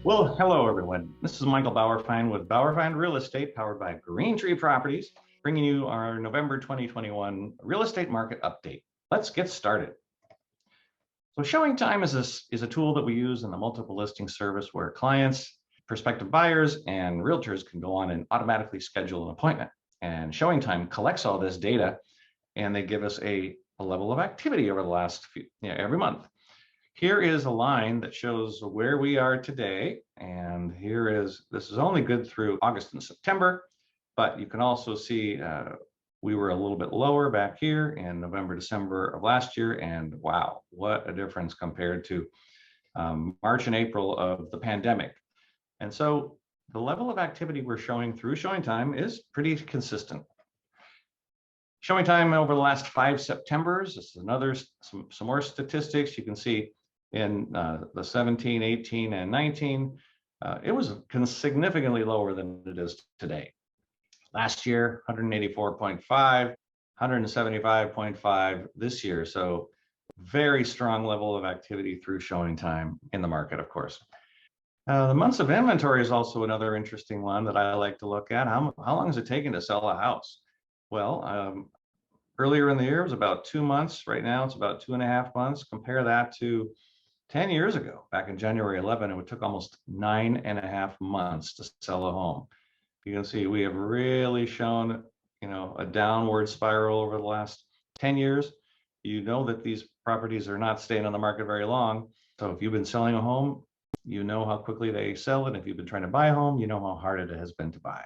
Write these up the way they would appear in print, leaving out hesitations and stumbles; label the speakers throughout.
Speaker 1: Well, hello everyone. This is Michael Bauerfeind with Bauerfeind Real Estate, powered by Green Tree Properties, bringing you our November 2021 real estate market update. Let's get started. So showing time is a tool that we use in the multiple listing service where clients, prospective buyers, and realtors can go on and automatically schedule an appointment. And showing time collects all this data and they give us a level of activity over the last every month. Here is a line that shows where we are today, and this is only good through August and September, but you can also see we were a little bit lower back here in November, December of last year, and wow, what a difference compared to March and April of the pandemic. And so the level of activity we're showing through showing time is pretty consistent. Showing time over the last 5 Septembers, this is some more statistics. You can see in the 17, 18, and 19, it was significantly lower than it is today. Last year, 184.5, 175.5 this year. So very strong level of activity through showing time in the market, of course. The months of inventory is also another interesting one that I like to look at. How long is it taking to sell a house? Well, earlier in the year, it was about 2 months. Right now, it's about 2.5 months. Compare that to 10 years ago, back in January 11, it took almost 9.5 months to sell a home. You can see we have really shown, a downward spiral over the last 10 years. You know that these properties are not staying on the market very long. So if you've been selling a home, you know how quickly they sell it. If you've been trying to buy a home, you know how hard it has been to buy.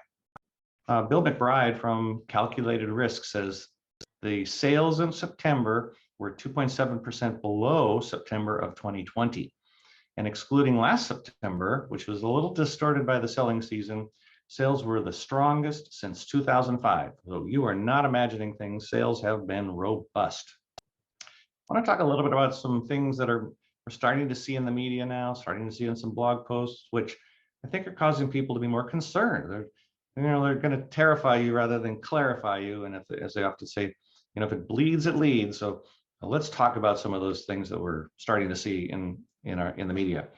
Speaker 1: Bill McBride from Calculated Risk says the sales in September were 2.7% below September of 2020. And excluding last September, which was a little distorted by the selling season, sales were the strongest since 2005. So you are not imagining things. Sales have been robust. I want to talk a little bit about some things that we're starting to see in the media now, starting to see in some blog posts, which I think are causing people to be more concerned. They're going to terrify you rather than clarify you. And as they often say, if it bleeds, it leads. So let's talk about some of those things that we're starting to see in the media.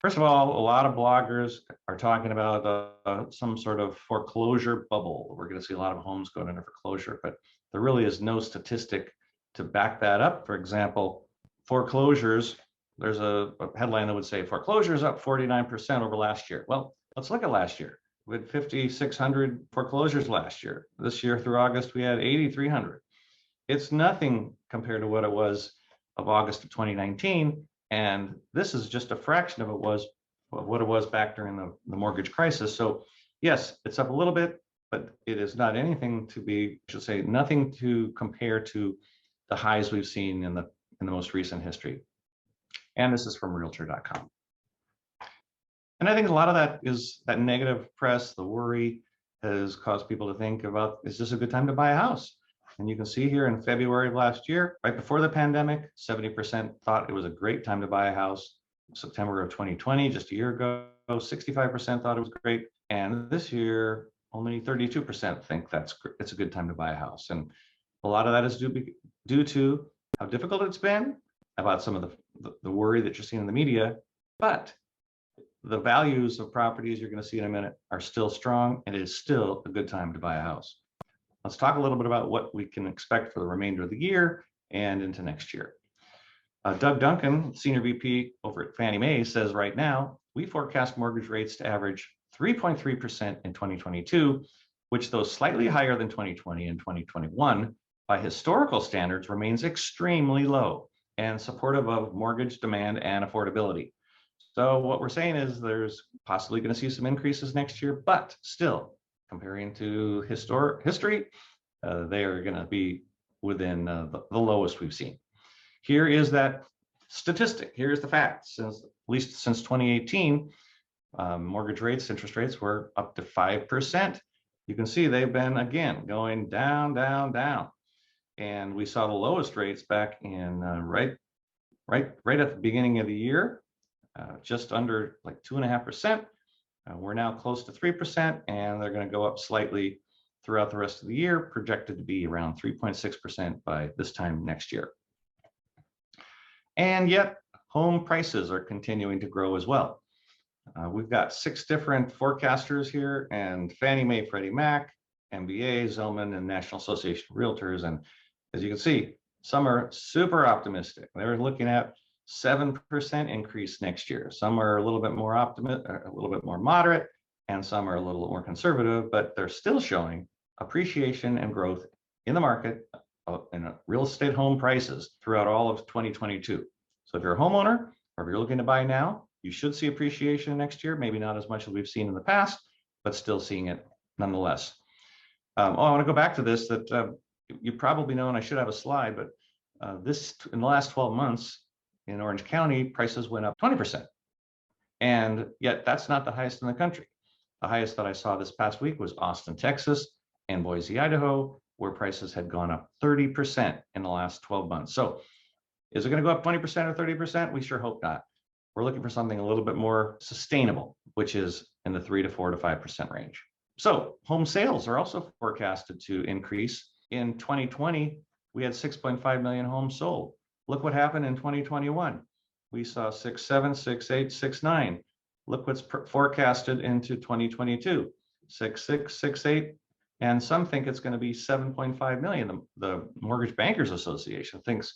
Speaker 1: First of all, a lot of bloggers are talking about some sort of foreclosure bubble. We're going to see a lot of homes going into foreclosure, but there really is no statistic to back that up. For example, foreclosures, there's a headline that would say foreclosures up 49% over last year. Well, let's look at last year. We had 5,600 foreclosures last year. This year through August, we had 8,300. It's nothing compared to what it was of August of 2019. And this is just a fraction of what it was back during the mortgage crisis. So yes, it's up a little bit, but it is not anything nothing to compare to the highs we've seen in the most recent history. And this is from realtor.com. And I think a lot of that is that negative press, the worry has caused people to think about, is this a good time to buy a house? And you can see here in February of last year, right before the pandemic, 70% thought it was a great time to buy a house. September of 2020, just a year ago, 65% thought it was great. And this year, only 32% think it's a good time to buy a house. And a lot of that is due to how difficult it's been, about some of the worry that you're seeing in the media. But the values of properties you're going to see in a minute are still strong, and it is still a good time to buy a house. Let's talk a little bit about what we can expect for the remainder of the year and into next year. Doug Duncan, Senior VP over at Fannie Mae, says right now, we forecast mortgage rates to average 3.3% in 2022, which though slightly higher than 2020 and 2021, by historical standards remains extremely low and supportive of mortgage demand and affordability. So what we're saying is there's possibly going to see some increases next year, but still, comparing to history, they are going to be within the lowest we've seen. Here is that statistic. Here's the fact. At least since 2018, mortgage rates, interest rates were up to 5%. You can see they've been, again, going down, down, down. And we saw the lowest rates back in right at the beginning of the year, just under like 2.5%. We're now close to 3%, and they're going to go up slightly throughout the rest of the year, projected to be around 3.6% by this time next year. And yet, home prices are continuing to grow as well. We've got 6 different forecasters here, and Fannie Mae, Freddie Mac, MBA, Zelman, and National Association of Realtors. And as you can see, some are super optimistic. They're looking at 7% increase next year. Some are a little bit more optimistic, a little bit more moderate, and some are a little more conservative, but they're still showing appreciation and growth in the market in real estate home prices throughout all of 2022. So if you're a homeowner or if you're looking to buy now, you should see appreciation next year, maybe not as much as we've seen in the past, but still seeing it nonetheless. I want to go back to this, that you probably know, and I should have a slide, but this in the last 12 months in Orange County, prices went up 20%. And yet that's not the highest in the country. The highest that I saw this past week was Austin, Texas, and Boise, Idaho, where prices had gone up 30% in the last 12 months. So is it going to go up 20% or 30%? We sure hope not. We're looking for something a little bit more sustainable, which is in the 3 to 4 to 5% range. So home sales are also forecasted to increase. In 2020, we had 6.5 million homes sold. Look what happened in 2021. We saw 6.7, 6.8, 6.9. Look what's forecasted into 2022, 6.6, 6.8, and some think it's going to be 7.5 million. The Mortgage Bankers Association thinks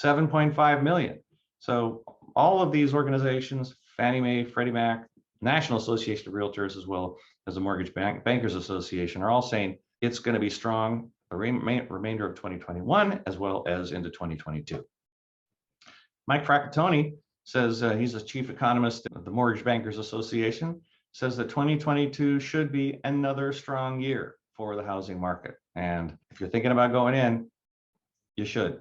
Speaker 1: 7.5 million. So all of these organizations, Fannie Mae, Freddie Mac, National Association of Realtors, as well as the Mortgage Bankers Association, are all saying it's going to be strong the remainder of 2021 as well as into 2022. Mike Fracantoni says he's a chief economist at the Mortgage Bankers Association, says that 2022 should be another strong year for the housing market. And if you're thinking about going in, you should.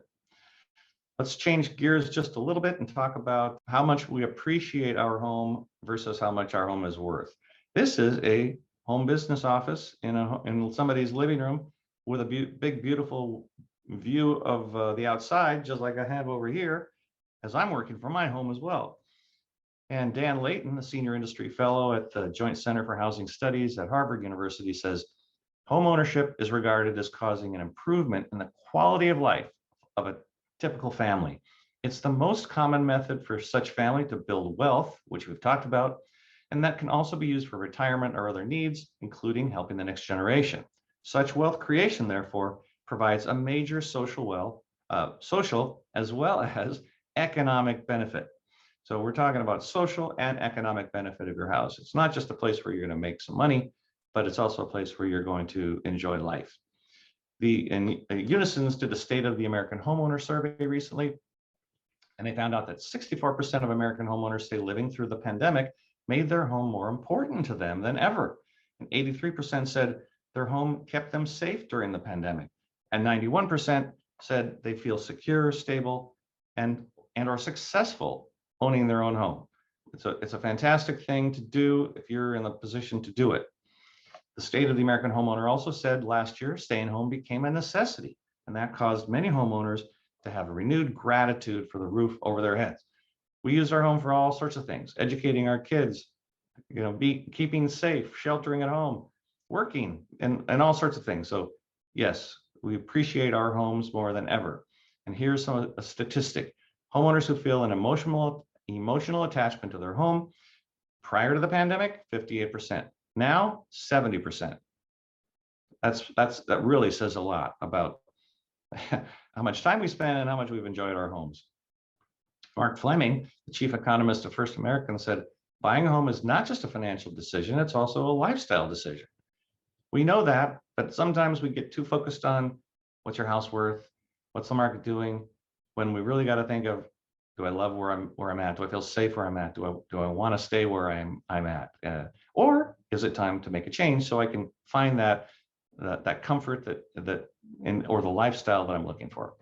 Speaker 1: Let's change gears just a little bit and talk about how much we appreciate our home versus how much our home is worth. This is a home business office in somebody's living room with a big, beautiful view of the outside, just like I have over here, as I'm working from my home as well. And Dan Layton, the senior industry fellow at the Joint Center for Housing Studies at Harvard University, says home ownership is regarded as causing an improvement in the quality of life of a typical family. It's the most common method for such family to build wealth, which we've talked about, and that can also be used for retirement or other needs, including helping the next generation. Such wealth creation, therefore, provides a major social as well as economic benefit. So we're talking about social and economic benefit of your house. It's not just a place where you're going to make some money, but it's also a place where you're going to enjoy life. Unisons did the State of the American Homeowner Survey recently, and they found out that 64% of American homeowners say living through the pandemic made their home more important to them than ever. And 83% said their home kept them safe during the pandemic. And 91% said they feel secure, stable, and are successful owning their own home. It's a fantastic thing to do if you're in the position to do it. The State of the American Homeowner also said last year, staying home became a necessity, and that caused many homeowners to have a renewed gratitude for the roof over their heads. We use our home for all sorts of things, educating our kids, keeping safe, sheltering at home, working, and all sorts of things. So yes, we appreciate our homes more than ever. And here's a statistic. Homeowners who feel an emotional attachment to their home prior to the pandemic, 58%. Now, 70%. That really says a lot about how much time we spend and how much we've enjoyed our homes. Mark Fleming, the chief economist of First American, said, buying a home is not just a financial decision, it's also a lifestyle decision. We know that, but sometimes we get too focused on what's your house worth, what's the market doing, when we really got to think of, do I love where I'm at? Do I feel safe where I'm at? Do I want to stay where I'm at? Or is it time to make a change so I can find that comfort or the lifestyle that I'm looking for?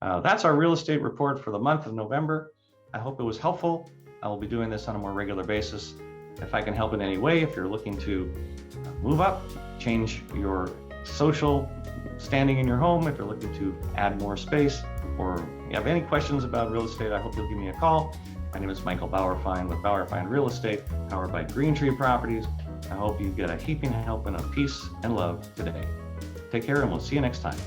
Speaker 1: That's our real estate report for the month of November. I hope it was helpful. I will be doing this on a more regular basis. If I can help in any way, if you're looking to move up, change your social standing in your home, if you're looking to add more space, or you have any questions about real estate, I hope you'll give me a call. My name is Michael Bauerfeind with Bauerfeind Real Estate, powered by Green Tree Properties. I hope you get a heaping help and a peace and love today. Take care, and we'll see you next time.